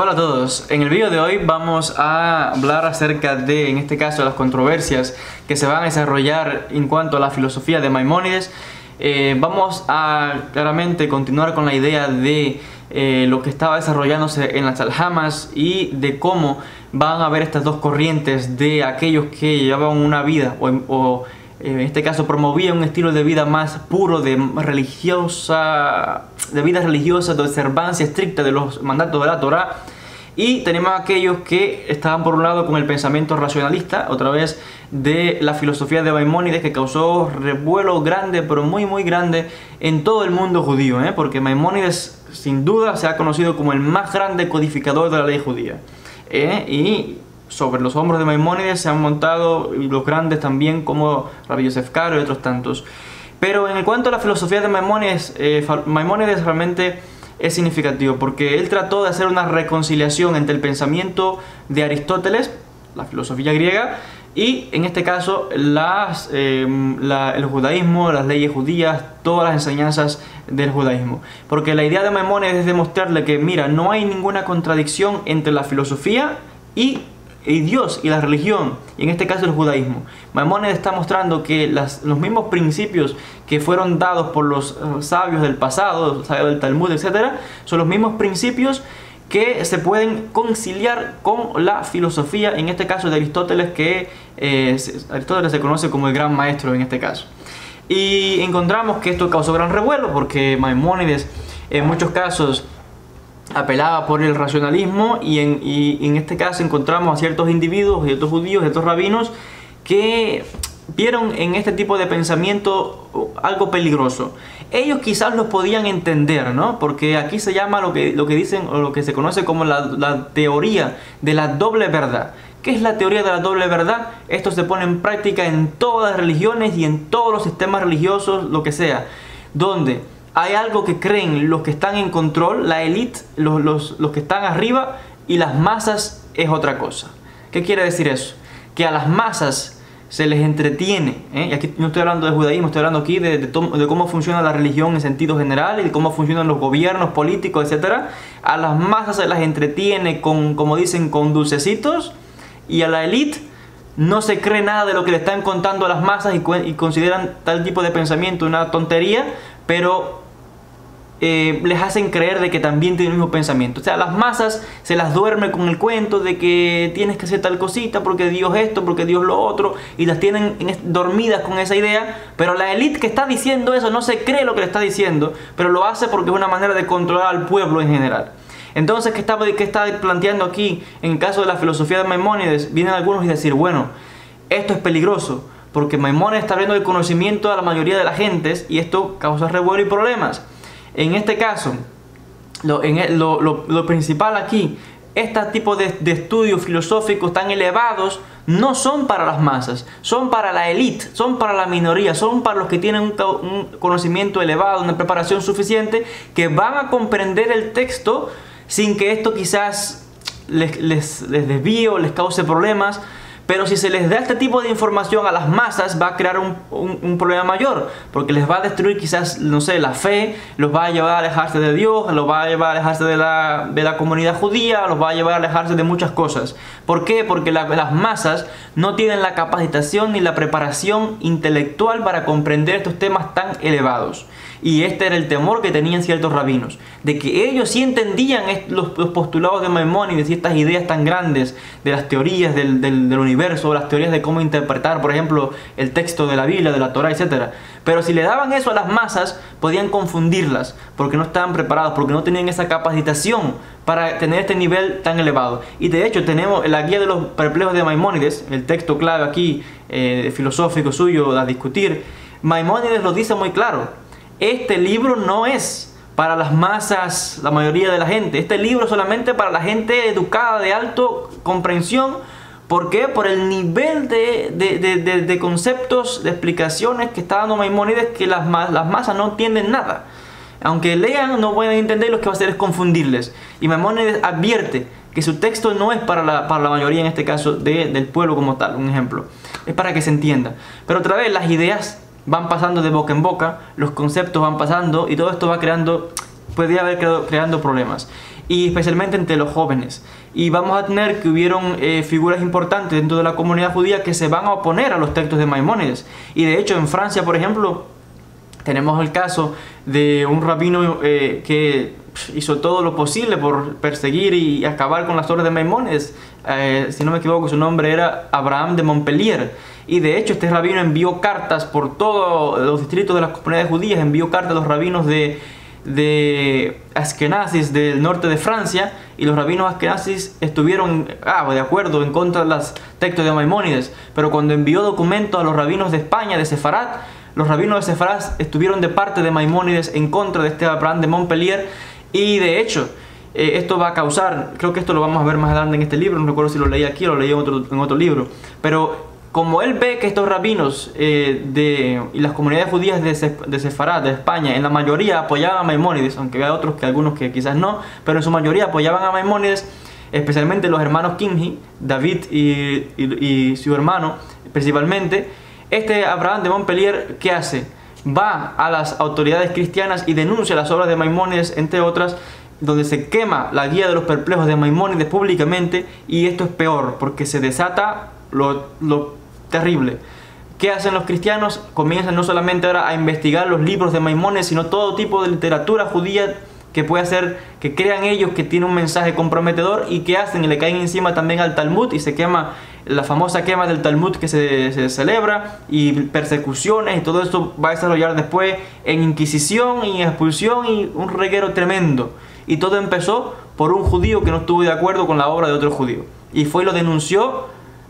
Hola a todos, en el vídeo de hoy vamos a hablar acerca de, en este caso, las controversias que se van a desarrollar en cuanto a la filosofía de Maimónides. Vamos a claramente continuar con la idea de lo que estaba desarrollándose en las aljamas y de cómo van a haber estas dos corrientes de aquellos que llevaban una vida o en este caso promovía un estilo de vida más puro, de vida religiosa, de observancia estricta de los mandatos de la Torá. Y tenemos aquellos que estaban por un lado con el pensamiento racionalista, otra vez de la filosofía de Maimónides, que causó revuelo grande, pero muy grande en todo el mundo judío, porque Maimónides sin duda se ha conocido como el más grande codificador de la ley judía. Y sobre los hombros de Maimónides se han montado los grandes también como Rabbi Yosef Karo y otros tantos. Pero en cuanto a la filosofía de Maimónides, Maimónides realmente es significativo porque él trató de hacer una reconciliación entre el pensamiento de Aristóteles, la filosofía griega, y en este caso el judaísmo, las leyes judías, todas las enseñanzas del judaísmo. Porque la idea de Maimónides es demostrarle que, mira, no hay ninguna contradicción entre la filosofía y Dios y la religión, y en este caso el judaísmo. Maimónides está mostrando que los mismos principios que fueron dados por los sabios del pasado, los sabios del Talmud, etc., son los mismos principios que se pueden conciliar con la filosofía, en este caso de Aristóteles, que Aristóteles se conoce como el gran maestro en este caso. Y encontramos que esto causó gran revuelo porque Maimónides en muchos casos apelaba por el racionalismo y en este caso encontramos a ciertos individuos, ciertos judíos, ciertos rabinos que vieron en este tipo de pensamiento algo peligroso. Ellos quizás lo podían entender, ¿no? Porque aquí se llama lo que dicen o lo que se conoce como la teoría de la doble verdad. ¿Qué es la teoría de la doble verdad? Esto se pone en práctica en todas las religiones y en todos los sistemas religiosos, lo que sea, donde hay algo que creen los que están en control, la élite, los que están arriba, y las masas es otra cosa. ¿Qué quiere decir eso? Que a las masas se les entretiene, y aquí no estoy hablando de judaísmo, estoy hablando aquí de cómo funciona la religión en sentido general y de cómo funcionan los gobiernos políticos, etc. A las masas se las entretiene con, como dicen, con dulcecitos, y a la élite no se cree nada de lo que le están contando a las masas y consideran tal tipo de pensamiento una tontería, pero les hacen creer de que también tienen el mismo pensamiento. O sea, las masas se las duerme con el cuento de que tienes que hacer tal cosita porque Dios esto, porque Dios lo otro, y las tienen dormidas con esa idea, pero la élite que está diciendo eso no se cree lo que le está diciendo, pero lo hace porque es una manera de controlar al pueblo en general. Entonces, ¿qué está planteando aquí? En el caso de la filosofía de Maimónides, vienen algunos y decir, bueno, esto es peligroso, porque Maimónides está abriendo el conocimiento a la mayoría de las gentes y esto causa revuelo y problemas. En este caso, lo principal aquí, este tipo de estudios filosóficos tan elevados no son para las masas, son para la élite, son para la minoría, son para los que tienen un conocimiento elevado, una preparación suficiente, que van a comprender el texto sin que esto quizás les desvíe o les cause problemas. Pero si se les da este tipo de información a las masas, va a crear un problema mayor, porque les va a destruir quizás, no sé, la fe, los va a llevar a alejarse de Dios, los va a llevar a alejarse de la comunidad judía, los va a llevar a alejarse de muchas cosas. ¿Por qué? Porque las masas no tienen la capacitación ni la preparación intelectual para comprender estos temas tan elevados. Y este era el temor que tenían ciertos rabinos, de que ellos sí entendían los postulados de Maimónides y estas ideas tan grandes de las teorías del universo, las teorías de cómo interpretar, por ejemplo, el texto de la Biblia, de la Torá, etc. Pero si le daban eso a las masas, podían confundirlas, porque no estaban preparados, porque no tenían esa capacitación para tener este nivel tan elevado. Y de hecho tenemos la guía de los perplejos de Maimónides, el texto clave aquí, filosófico suyo a discutir. Maimónides lo dice muy claro. Este libro no es para las masas, la mayoría de la gente. Este libro es solamente para la gente educada, de alto comprensión. ¿Por qué? Por el nivel de conceptos, de explicaciones que está dando Maimónides, que las masas no entienden nada. Aunque lean, no pueden entender, lo que va a hacer es confundirles. Y Maimónides advierte que su texto no es para la mayoría, en este caso, del pueblo como tal. Un ejemplo. Es para que se entienda. Pero otra vez, las ideas van pasando de boca en boca, los conceptos van pasando y todo esto va creando podría haber creando problemas, y especialmente entre los jóvenes. Y vamos a tener que hubieron figuras importantes dentro de la comunidad judía que se van a oponer a los textos de Maimónides. Y de hecho en Francia, por ejemplo, tenemos el caso de un rabino que hizo todo lo posible por perseguir y acabar con las obras de Maimónides. Si no me equivoco, su nombre era Abraham de Montpellier. Y de hecho este rabino envió cartas por todos los distritos de las comunidades judías, envió cartas a los rabinos de Askenazis del norte de Francia, y los rabinos Askenazis estuvieron de acuerdo en contra de los textos de Maimónides. Pero cuando envió documentos a los rabinos de España, de Sefarad, los rabinos de Sefarad estuvieron de parte de Maimónides en contra de este Abraham de Montpellier. Y de hecho esto va a causar, creo que esto lo vamos a ver más adelante en este libro, no recuerdo si lo leí aquí o lo leí en otro libro, pero como él ve que estos rabinos y las comunidades judías de Sefarad, de España, en la mayoría apoyaban a Maimónides, aunque había otros que algunos que quizás no, pero en su mayoría apoyaban a Maimónides, especialmente los hermanos Kimhi, David y su hermano principalmente. Este Abraham de Montpellier, ¿qué hace? Va a las autoridades cristianas y denuncia las obras de Maimónides, entre otras, donde se quema la guía de los perplejos de Maimónides públicamente. Y esto es peor porque se desata lo terrible. ¿Qué hacen los cristianos? Comienzan no solamente ahora a investigar los libros de Maimónides, sino todo tipo de literatura judía que puede hacer, que crean ellos que tiene un mensaje comprometedor, y que hacen y le caen encima también al Talmud, y se quema la famosa quema del Talmud que se celebra, y persecuciones, y todo esto va a desarrollar después en inquisición y expulsión y un reguero tremendo. Y todo empezó por un judío que no estuvo de acuerdo con la obra de otro judío, y fue y lo denunció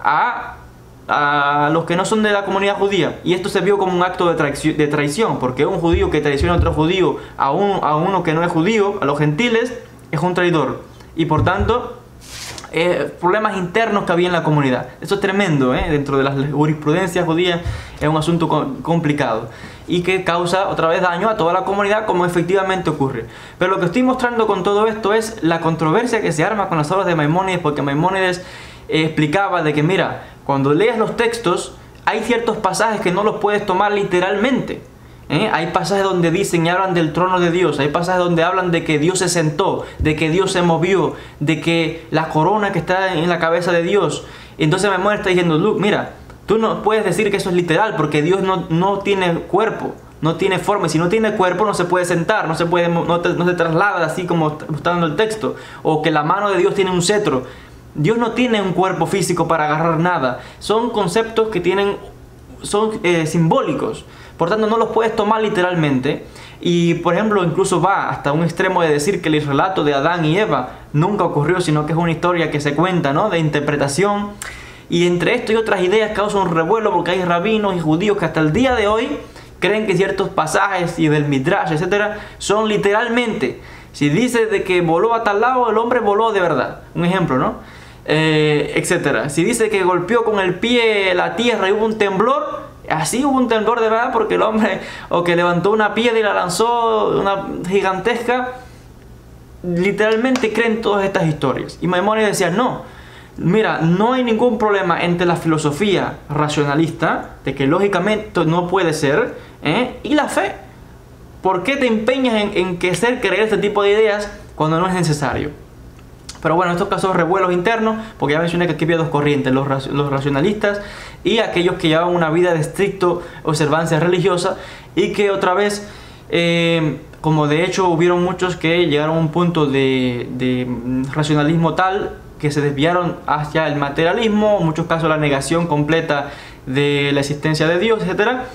a los que no son de la comunidad judía, y esto se vio como un acto de traición, porque un judío que traiciona a otro judío, a uno que no es judío, a los gentiles, es un traidor. Y por tanto, problemas internos que había en la comunidad. Eso es tremendo, dentro de las jurisprudencias judías es un asunto complicado, y que causa otra vez daño a toda la comunidad, como efectivamente ocurre. Pero lo que estoy mostrando con todo esto es la controversia que se arma con las obras de Maimónides, porque Maimónides explicaba de que, mira, cuando leas los textos hay ciertos pasajes que no los puedes tomar literalmente. Hay pasajes donde dicen y hablan del trono de Dios, hay pasajes donde hablan de que Dios se sentó, de que Dios se movió, de que la corona que está en la cabeza de Dios. Entonces Maimónides está diciendo, mira, tú no puedes decir que eso es literal, porque Dios no tiene cuerpo, no tiene forma, y si no tiene cuerpo no se puede sentar, no se traslada así como está dando el texto, o que la mano de Dios tiene un cetro. Dios no tiene un cuerpo físico para agarrar nada. Son conceptos que son simbólicos. Por tanto, no los puedes tomar literalmente. Y, por ejemplo, incluso va hasta un extremo de decir que el relato de Adán y Eva nunca ocurrió, sino que es una historia que se cuenta, ¿no?, de interpretación. Y entre esto y otras ideas causa un revuelo, porque hay rabinos y judíos que hasta el día de hoy creen que ciertos pasajes y del Midrash, etcétera, son literalmente. Si dice de que voló a tal lado, el hombre voló de verdad. Un ejemplo, ¿no? Etcétera. Si dice que golpeó con el pie la tierra y hubo un temblor, así hubo un temblor de verdad, porque el hombre, o que levantó una piedra y la lanzó, una gigantesca. Literalmente creen todas estas historias. Y Maimónides decía, no, mira, no hay ningún problema entre la filosofía racionalista, de que lógicamente no puede ser, y la fe. ¿Por qué te empeñas en creer este tipo de ideas cuando no es necesario? Pero bueno, en estos casos revuelos internos, porque ya mencioné que aquí había dos corrientes, los racionalistas y aquellos que llevaban una vida de estricto observancia religiosa, y que otra vez, como de hecho hubieron muchos que llegaron a un punto de racionalismo tal que se desviaron hacia el materialismo, en muchos casos la negación completa de la existencia de Dios, etcétera.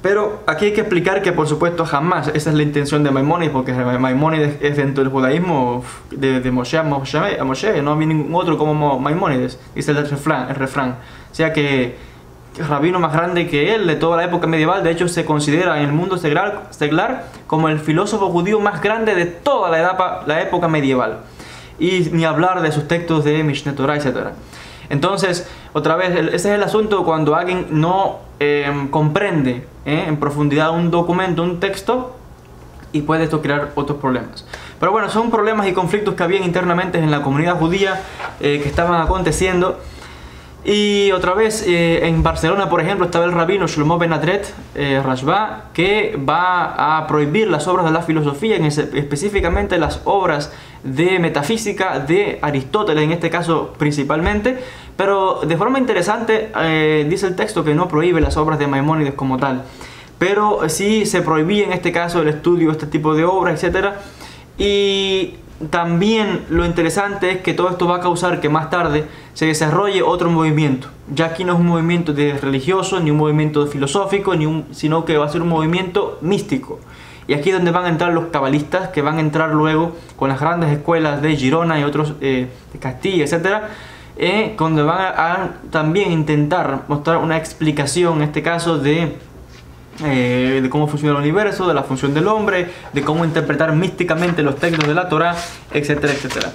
Pero aquí hay que explicar que, por supuesto, jamás esa es la intención de Maimónides, porque Maimónides es dentro del judaísmo de Moshe a Moshe, no había ningún otro como Maimónides, dice el refrán. O sea que el rabino más grande que él de toda la época medieval, de hecho se considera en el mundo seglar como el filósofo judío más grande de toda la época medieval. Y ni hablar de sus textos de Mishneh Torah, etc. Entonces, otra vez, ese es el asunto cuando alguien no comprende en profundidad un documento, un texto, y puede esto crear otros problemas. Pero bueno, son problemas y conflictos que habían internamente en la comunidad judía que estaban aconteciendo. Y otra vez, en Barcelona, por ejemplo, estaba el rabino Shlomo Ben Adret Rashba, que va a prohibir las obras de la filosofía, específicamente las obras de metafísica de Aristóteles, en este caso principalmente, pero de forma interesante dice el texto que no prohíbe las obras de Maimónides como tal, pero sí se prohibía en este caso el estudio de este tipo de obras, etc. Y también lo interesante es que todo esto va a causar que más tarde se desarrolle otro movimiento. Ya aquí no es un movimiento religioso, ni un movimiento filosófico, sino que va a ser un movimiento místico. Y aquí es donde van a entrar los cabalistas, que van a entrar luego con las grandes escuelas de Girona y otros de Castilla, etcétera, donde van a también intentar mostrar una explicación, en este caso, de cómo funciona el universo, de la función del hombre, de cómo interpretar místicamente los textos de la Torá, etcétera, etcétera.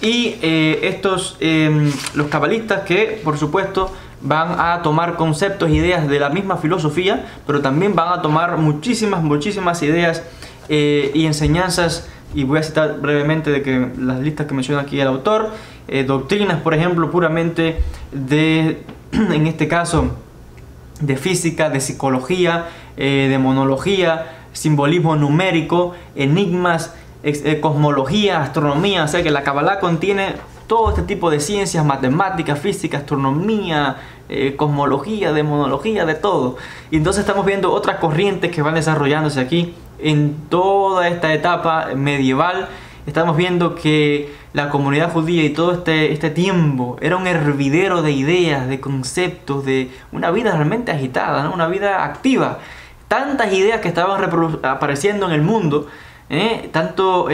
Y los cabalistas, que por supuesto van a tomar conceptos e ideas de la misma filosofía, pero también van a tomar muchísimas ideas y enseñanzas, y voy a citar brevemente de que las listas que menciona aquí el autor, doctrinas, por ejemplo, puramente en este caso, de física, de psicología, de monología, simbolismo numérico, enigmas, cosmología, astronomía. O sea que la Kabbalah contiene todo este tipo de ciencias, matemáticas, física, astronomía, cosmología, demonología, de todo. Y entonces estamos viendo otras corrientes que van desarrollándose aquí en toda esta etapa medieval. Estamos viendo que la comunidad judía y todo este tiempo era un hervidero de ideas, de conceptos, de una vida realmente agitada, ¿no? Una vida activa. Tantas ideas que estaban apareciendo en el mundo, tanto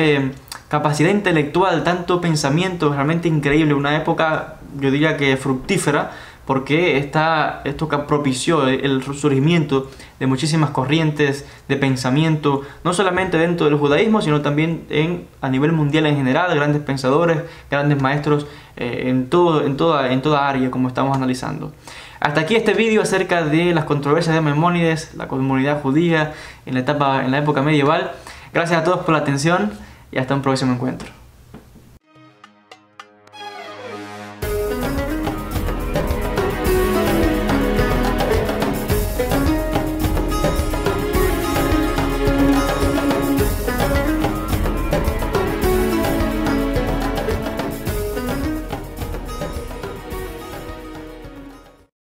capacidad intelectual, tanto pensamiento realmente increíble. Una época, yo diría que fructífera, porque esto propició el surgimiento de muchísimas corrientes de pensamiento, no solamente dentro del judaísmo, sino también a nivel mundial en general, grandes pensadores, grandes maestros en toda área, como estamos analizando. Hasta aquí este vídeo acerca de las controversias de Maimónides, la comunidad judía en la época medieval. Gracias a todos por la atención y hasta un próximo encuentro.